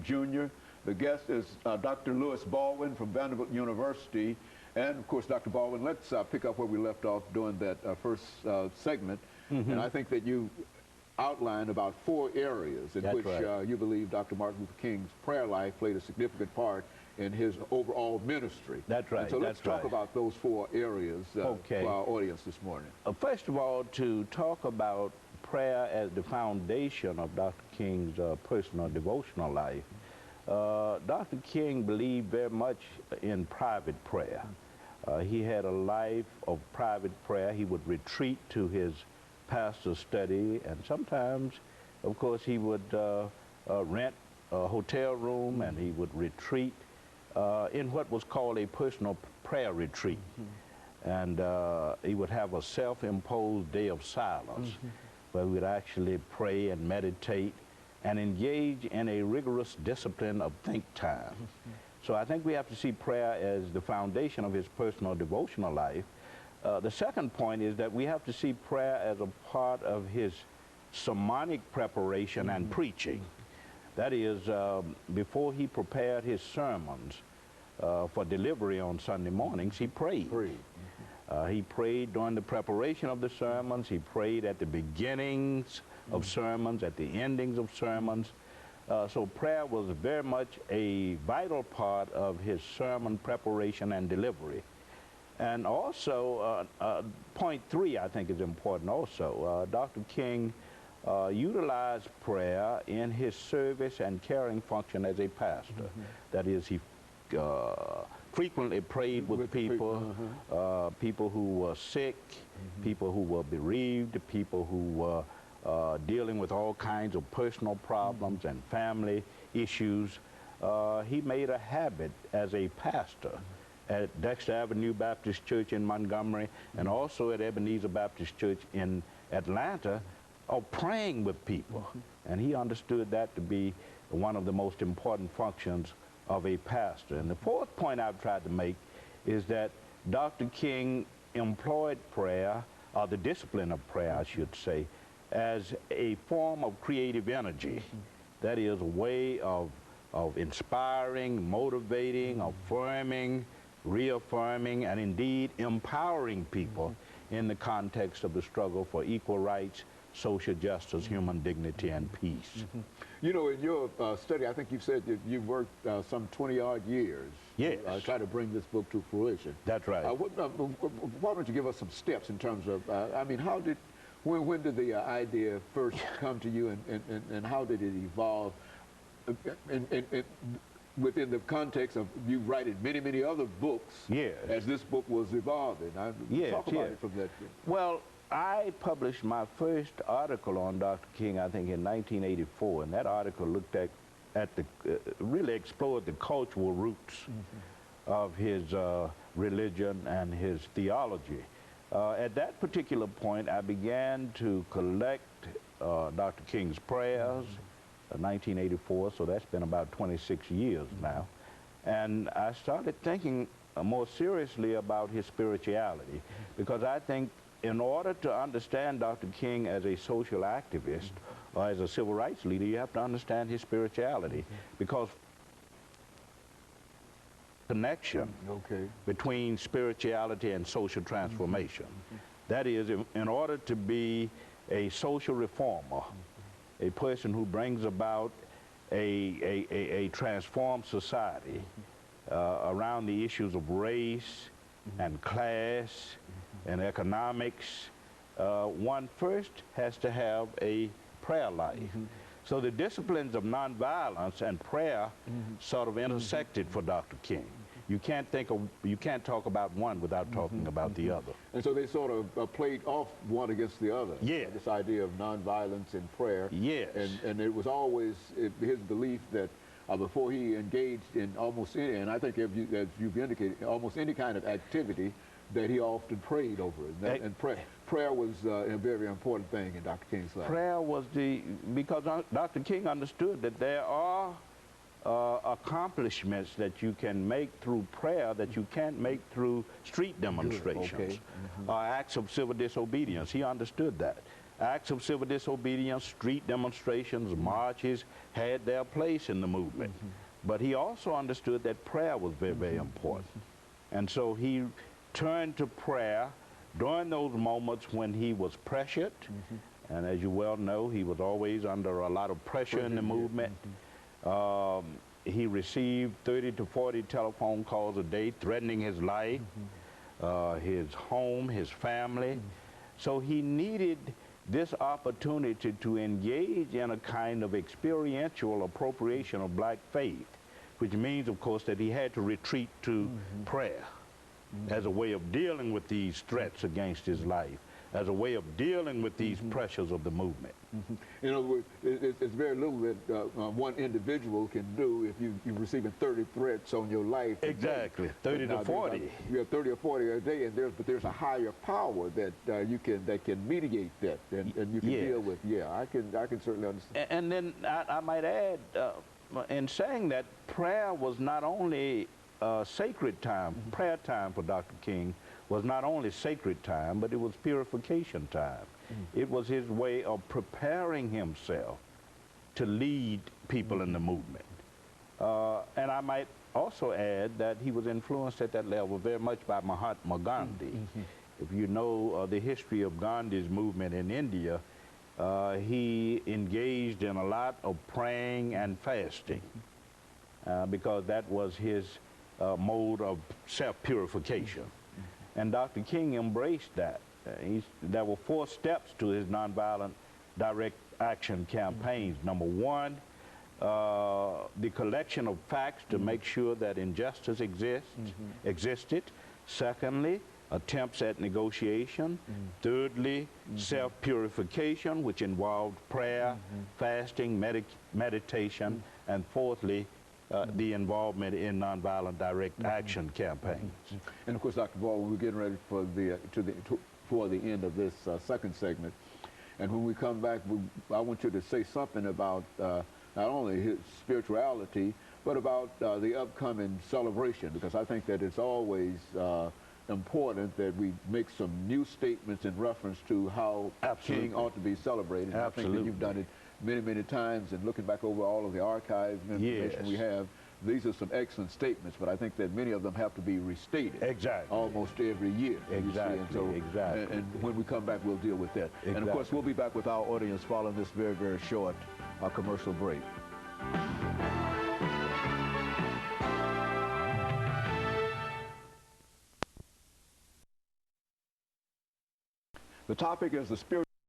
Jr. The guest is Dr. Lewis Baldwin from Vanderbilt University. And, of course, Dr. Baldwin, let's pick up where we left off during that first segment. And I think that you outlined about 4 areas in which you believe Dr. Martin Luther King's prayer life played a significant part in his overall ministry. That's right. And so let's talk about those 4 areas for our audience this morning. First of all, to talk about prayer as the foundation of Dr. King's personal devotional life, Dr. King believed very much in private prayer. He had a life of private prayer. He would retreat to his pastor's study, and sometimes, of course, he would rent a hotel room, and he would retreat in what was called a personal prayer retreat. And he would have a self-imposed day of silence where we would actually pray and meditate and engage in a rigorous discipline of think time. So I think we have to see prayer as the foundation of his personal devotional life. The second point is that we have to see prayer as a part of his sermonic preparation and preaching. That is, before he prepared his sermons for delivery on Sunday mornings, he prayed. He prayed during the preparation of the sermons. He prayed at the beginnings of sermons, at the endings of sermons. So prayer was very much a vital part of his sermon preparation and delivery. And also, point 3, I think, is important also. Dr. King utilized prayer in his service and caring function as a pastor. That is, he frequently prayed with people, people who were sick, people who were bereaved, people who were dealing with all kinds of personal problems and family issues. He made a habit as a pastor at Dexter Avenue Baptist Church in Montgomery and also at Ebenezer Baptist Church in Atlanta of praying with people. And he understood that to be one of the most important functions of a pastor. And the 4th point I've tried to make is that Dr. King employed prayer, or the discipline of prayer, I should say, as a form of creative energy. That is a way of inspiring, motivating, affirming, reaffirming, and indeed empowering people in the context of the struggle for equal rights, social justice, human dignity, and peace. You know, in your study, I think you said that you've worked some 20-odd years. Yes. Try to bring this book to fruition. That's right. Why don't you give us some steps in terms of, I mean, when did the idea first come to you, and how did it evolve within the context of you writing many other books as this book was evolving? Talk about it from that. Well, I published my first article on Dr. King, I think, in 1984, and that article looked at the, really explored the cultural roots of his religion and his theology. At that particular point, I began to collect Dr. King's prayers, 1984, so that's been about 26 years now. And I started thinking more seriously about his spirituality, because I think in order to understand Dr. King as a social activist or as a civil rights leader, you have to understand his spirituality, because connection between spirituality and social transformation. That is, in order to be a social reformer, a person who brings about a transformed society around the issues of race and class and economics, one first has to have a prayer life. So the disciplines of nonviolence and prayer sort of intersected for Dr. King. You can't talk about one without talking about the other. And so they sort of played off one against the other. Yes. This idea of nonviolence and prayer. Yes. And it was always his belief that before he engaged in almost any, and I think as you've indicated, almost any kind of activity, that he often prayed over it. And prayer was a very important thing in Dr. King's life. Prayer was because Dr. King understood that there are accomplishments that you can make through prayer that you can't make through street demonstrations or acts of civil disobedience. He understood that. acts of civil disobedience, street demonstrations, marches had their place in the movement. But he also understood that prayer was very, very important. And so he turned to prayer during those moments when he was pressured. And as you well know, he was always under a lot of pressure in the movement. He received 30 to 40 telephone calls a day threatening his life, his home, his family. So he needed this opportunity to engage in a kind of experiential appropriation of black faith, which means, of course, that he had to retreat to prayer as a way of dealing with these threats against his life, as a way of dealing with these pressures of the movement. In other words, it's very little that one individual can do if you're receiving 30 threats on your life. Exactly, 30 to 40. You have 30 or 40 a day, and there's a higher power that that can mitigate that, and you can deal with. Yeah, I can certainly understand. And then I might add, in saying that, prayer was not only sacred time, prayer time for Dr. King was not only sacred time, but it was purification time. It was his way of preparing himself to lead people in the movement. And I might also add that he was influenced at that level very much by Mahatma Gandhi. If you know the history of Gandhi's movement in India, he engaged in a lot of praying and fasting because that was his mode of self-purification. And Dr. King embraced that. There were 4 steps to his nonviolent direct action campaigns. Number 1, the collection of facts to make sure that injustice existed. Secondly, attempts at negotiation. Thirdly, self-purification, which involved prayer, fasting, meditation. And fourthly, the involvement in nonviolent direct action campaigns. And of course, Dr. Baldwin, we're getting ready for the end of this second segment. And when we come back, I want you to say something about not only his spirituality, but about the upcoming celebration, because I think that it's always important that we make some new statements in reference to how King ought to be celebrated. Absolutely. I think that you've done it many, many times, and looking back over all of the archives and information we have, these are some excellent statements, but I think that many of them have to be restated. Exactly. Almost every year. Exactly. And so, exactly. And when we come back, we'll deal with that. Exactly. And of course, we'll be back with our audience following this very, very short commercial break. The topic is the spiritual